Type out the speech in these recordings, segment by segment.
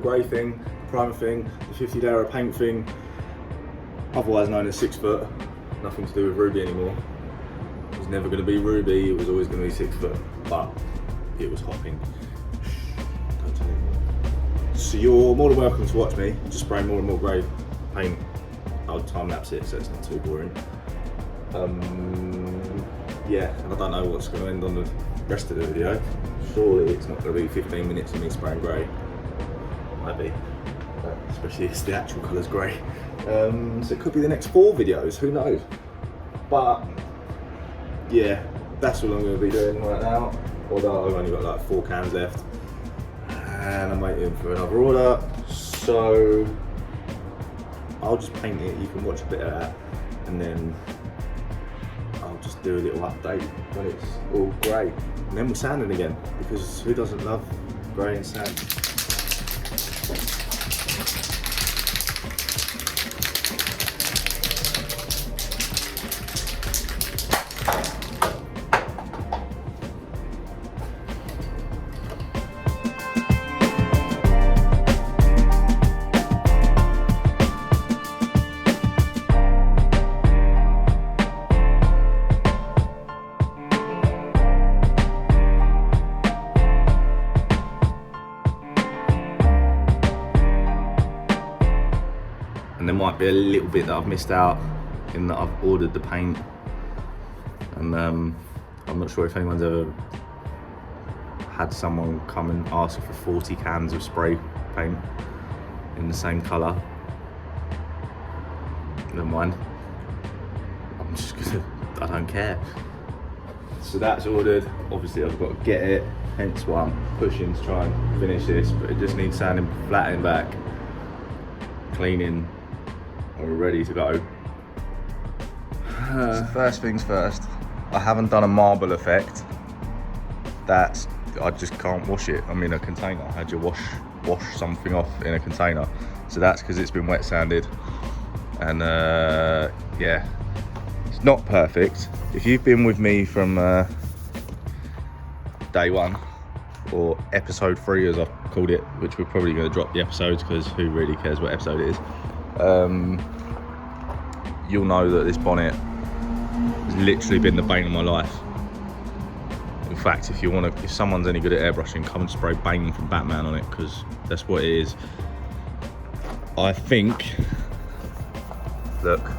grey thing, the primer thing, the 50 layer of paint thing, otherwise known as 6FOOT. Nothing to do with Ruby anymore. It was never going to be Ruby, it was always going to be 6FOOT, but it was hopping. Don't tell anyone. So you're more than welcome to watch me just spray more and more grey paint. I'll time lapse it so it's not too boring. Yeah, and I don't know what's going to end on the rest of the video. Surely it's not going to be 15 minutes of me spraying grey. Might be, especially if the actual colour's grey. So it could be the next 4 videos, who knows? But yeah, that's all I'm going to be doing right now. Although I've only got like 4 cans left, and I'm waiting for another order. So I'll just paint it. You can watch a bit of that, and then I'll just do a little update when it's all grey. And then we're sanding again, because who doesn't love grey and sand? And there might be a little bit that I've missed out in that I've ordered the paint, and I'm not sure if anyone's ever had someone come and ask for 40 cans of spray paint in the same colour. Never mind, I'm just gonna, I don't care. So that's ordered. Obviously I've got to get it, hence why I'm pushing to try and finish this, but it just needs sanding, flattening back, cleaning, and we're ready to go. So first things first, I haven't done a marble effect. That's, I just can't wash it. I'm in a container. How do you wash something off in a container? So that's because it's been wet sanded, and yeah, it's not perfect. If you've been with me from day 1, or episode 3 as I've called it, which we're probably going to drop the episodes because who really cares what episode it is, you'll know that this bonnet has literally been the bane of my life. In fact, if someone's any good at airbrushing, come and spray Bane from Batman on it, because that's what it is. I think, look,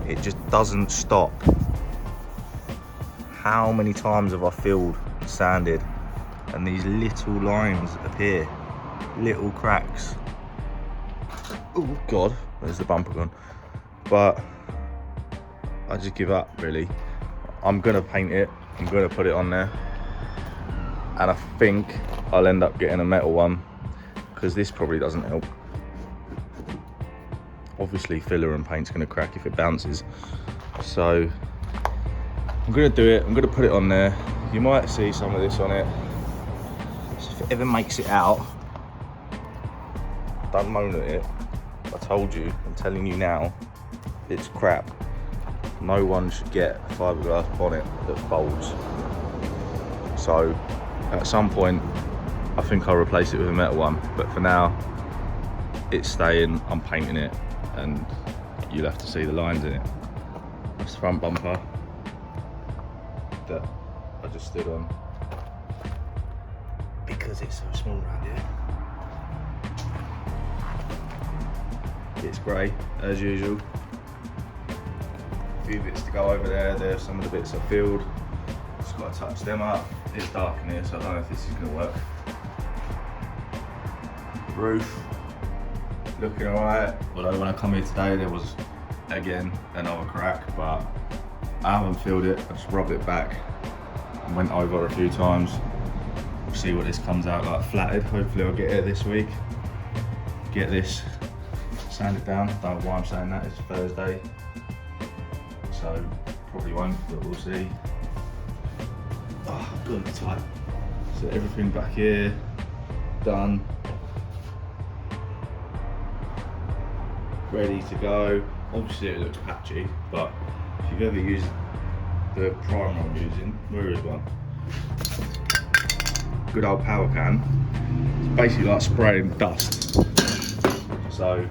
it just doesn't stop. How many times have I filled, sanded, and these little lines appear, little cracks. Oh God, there's the bumper gone. But I just give up, really. I'm gonna paint it, I'm gonna put it on there, and I think I'll end up getting a metal one, because this probably doesn't help. Obviously filler and paint's gonna crack if it bounces, so I'm gonna do it. I'm gonna put it on there. You might see some of this on it, so if it ever makes it out, don't moan at it. I told you, I'm telling you now, it's crap. No one should get a fiberglass bonnet that folds. So at some point, I think I'll replace it with a metal one, but for now, it's staying. I'm painting it, and you'll have to see the lines in it. That's the front bumper that I just stood on because it's so small around here. It's grey as usual. A few bits to go over there. There's some of the bits I filled. Just got to touch them up. It's dark in here, so I don't know if this is going to work. The roof looking alright. Although when I come here today, there was again another crack, but I haven't filled it. I just rubbed it back and went over a few times. We'll see what this comes out like flatted. Hopefully I'll get it this week. Get this sand it down. Don't know why I'm saying that, it's Thursday, so probably won't, but we'll see. Oh, good, tight. So everything back here, done. Ready to go. Obviously it looks patchy, but if you've ever used the primer I'm using, where is one? Good old power can. It's basically like spraying dust. So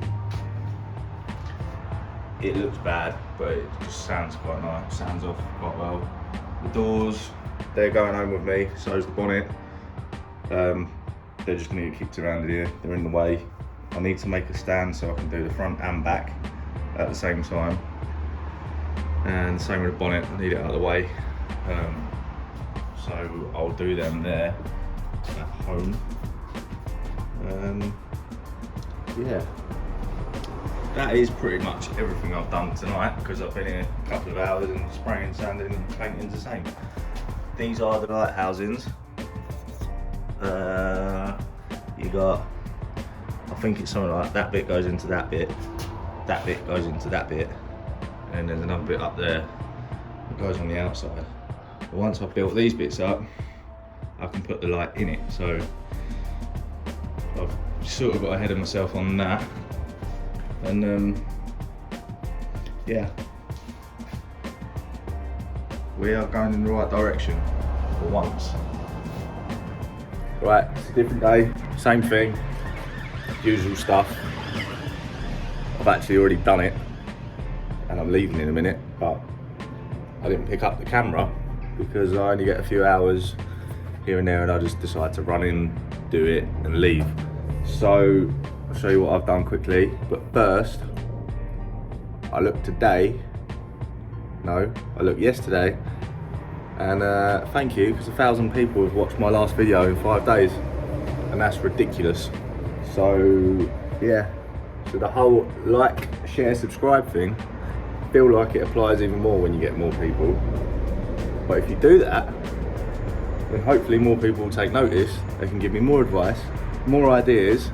it looks bad, but it just sounds quite nice. Sounds off quite well. The doors, they're going home with me. So's the bonnet. They're just gonna get kicked around here. They're in the way. I need to make a stand so I can do the front and back at the same time. And same with the bonnet, I need it out of the way. So I'll do them there at home. Yeah, that is pretty much everything I've done tonight, because I've been here a couple of hours and spraying, sanding and painting the same. These are the light housings. You got, I think it's something like that bit goes into that bit goes into that bit, and there's another bit up there that goes on the outside. But once I've built these bits up, I can put the light in it. So I've sort of got ahead of myself on that, and yeah, we are going in the right direction for once. Right, it's a different day, same thing, usual stuff. I've actually already done it, and I'm leaving in a minute, but I didn't pick up the camera because I only get a few hours here and there, and I just decide to run in, do it, and leave. So I'll show you what I've done quickly, but first, I looked yesterday, and thank you, because 1,000 people have watched my last video in 5 days, and that's ridiculous. So yeah, so the whole like, share, subscribe thing, I feel like it applies even more when you get more people. But if you do that, then hopefully more people will take notice. They can give me more advice, more ideas.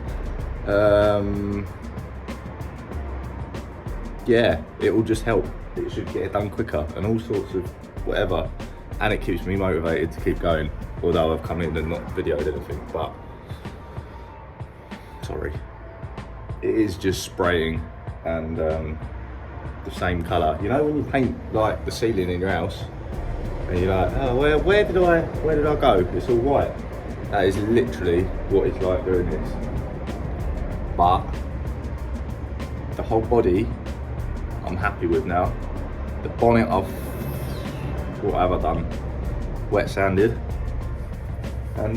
Yeah, it will just help. It should get it done quicker and all sorts of whatever. And it keeps me motivated to keep going. Although I've come in and not videoed anything, but sorry. It is just spraying and the same colour. You know when you paint like the ceiling in your house and you're like, oh, where did I go? It's all white. That is literally what it's like doing this. But the whole body, I'm happy with now. The bonnet, what have I done? Wet sanded. And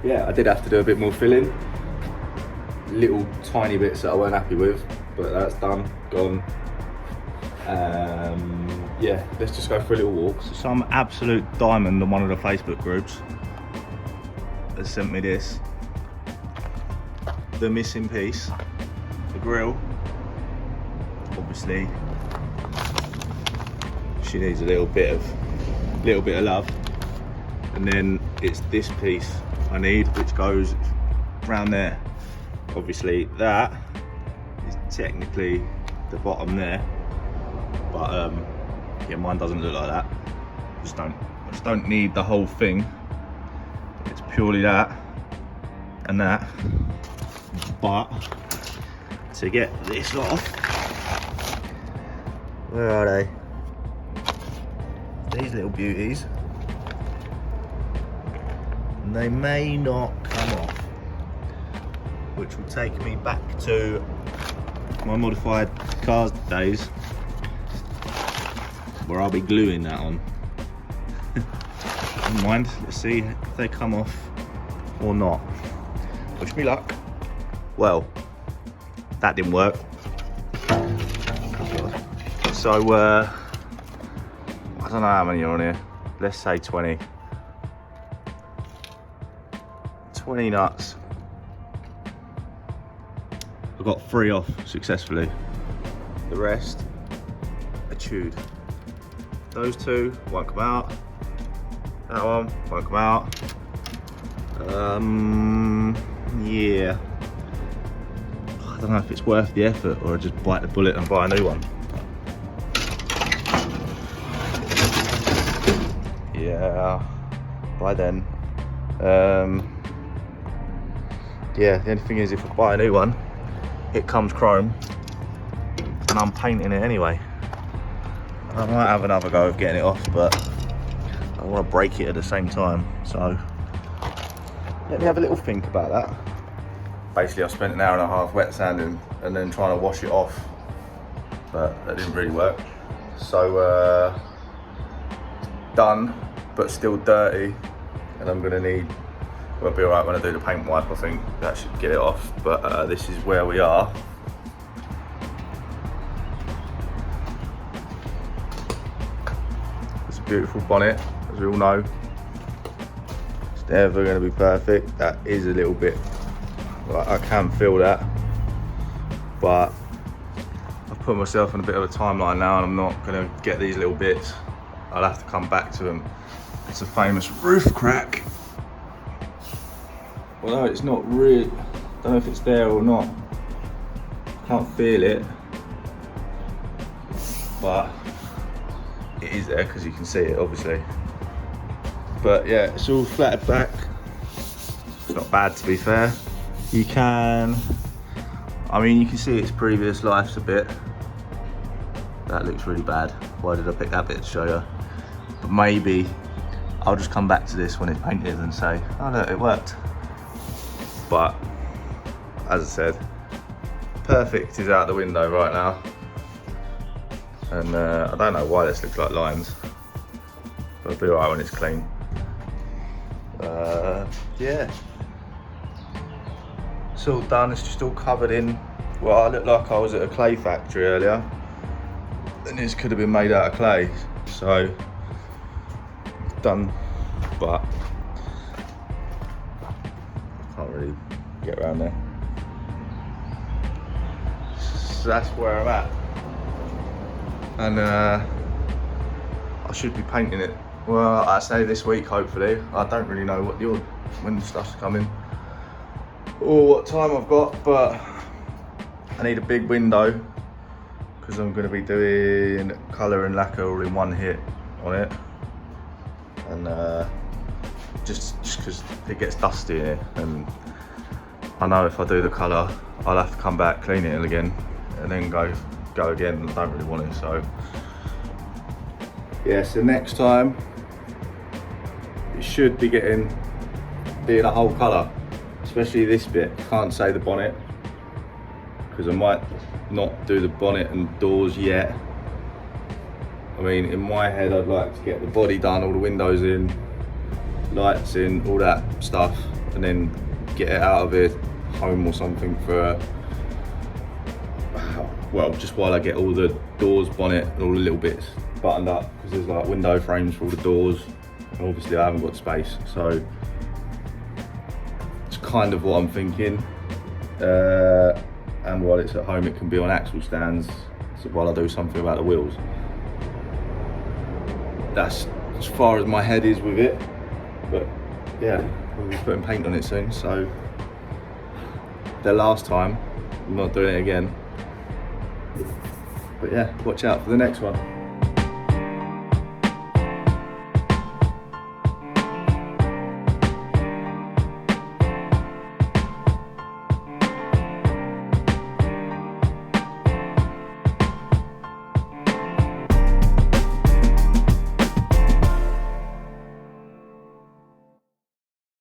yeah, I did have to do a bit more filling. Little tiny bits that I weren't happy with, but that's done, gone. Yeah, let's just go for a little walk. So some absolute diamond on one of the Facebook groups has sent me this. The missing piece, the grill. Obviously, she needs a little bit of love. And then it's this piece I need, which goes around there. Obviously, that is technically the bottom there, but yeah, mine doesn't look like that. I just don't need the whole thing. It's purely that and that. But to get this off, where are they? These little beauties. And they may not come off, which will take me back to my modified cars days, where I'll be gluing that on. Never mind, let's see if they come off or not. Wish me luck. Well, that didn't work. So I don't know how many are on here. Let's say 20. 20 nuts. I got 3 off successfully. The rest are chewed. Those 2 won't come out. That one won't come out. Yeah. I don't know if it's worth the effort or I just bite the bullet and buy a new one. Yeah, by then. Yeah, the only thing is if I buy a new one, it comes chrome and I'm painting it anyway. I might have another go of getting it off, but I want to break it at the same time, so let me have a little think about that. Basically, I spent an hour and a half wet sanding and then trying to wash it off, but that didn't really work. So done, but still dirty, and I'm gonna need, well, it'll be alright when I do the paint wipe. I think that should get it off, but this is where we are. It's a beautiful bonnet, as we all know. It's never going to be perfect. That is a little bit, like, I can feel that, but I've put myself on a bit of a timeline now, and I'm not going to get these little bits. I'll have to come back to them. It's a famous roof crack. Well, no, it's not really, I don't know if it's there or not. Can't feel it, but it is there because you can see it, obviously. But yeah, it's all flatted back. It's not bad, to be fair. You can, I mean, you can see its previous lives a bit. That looks really bad. Why did I pick that bit to show you? But maybe I'll just come back to this when it's painted and say, oh look, it worked. But as I said, perfect is out the window right now. And I don't know why this looks like lines, but it'll be alright when it's clean. Yeah, it's all done. It's just all covered in, well, I looked like I was at a clay factory earlier, and this could have been made out of clay. So done, but I can't really get around there. So that's where I'm at. And I should be painting it, well, I say this week, hopefully. I don't really know when the stuff's coming or what time I've got, but I need a big window because I'm going to be doing colour and lacquer all in one hit on it. And just because it gets dusty in here, and I know if I do the colour, I'll have to come back, clean it again, and then go again. I don't really want it, so yeah. So next time it should be being a whole colour, especially this bit. Can't say the bonnet because I might not do the bonnet and doors yet. I mean, in my head, I'd like to get the body done, all the windows in, lights in, all that stuff, and then get it out of here home or something for well, just while I get all the doors, bonnet, and all the little bits buttoned up, because there's like window frames for all the doors, and obviously I haven't got space, so it's kind of what I'm thinking. And while it's at home, it can be on axle stands, so while I do something about the wheels. That's as far as my head is with it, but yeah, we'll be putting paint on it soon, so the last time, I'm not doing it again. But yeah, watch out for the next one.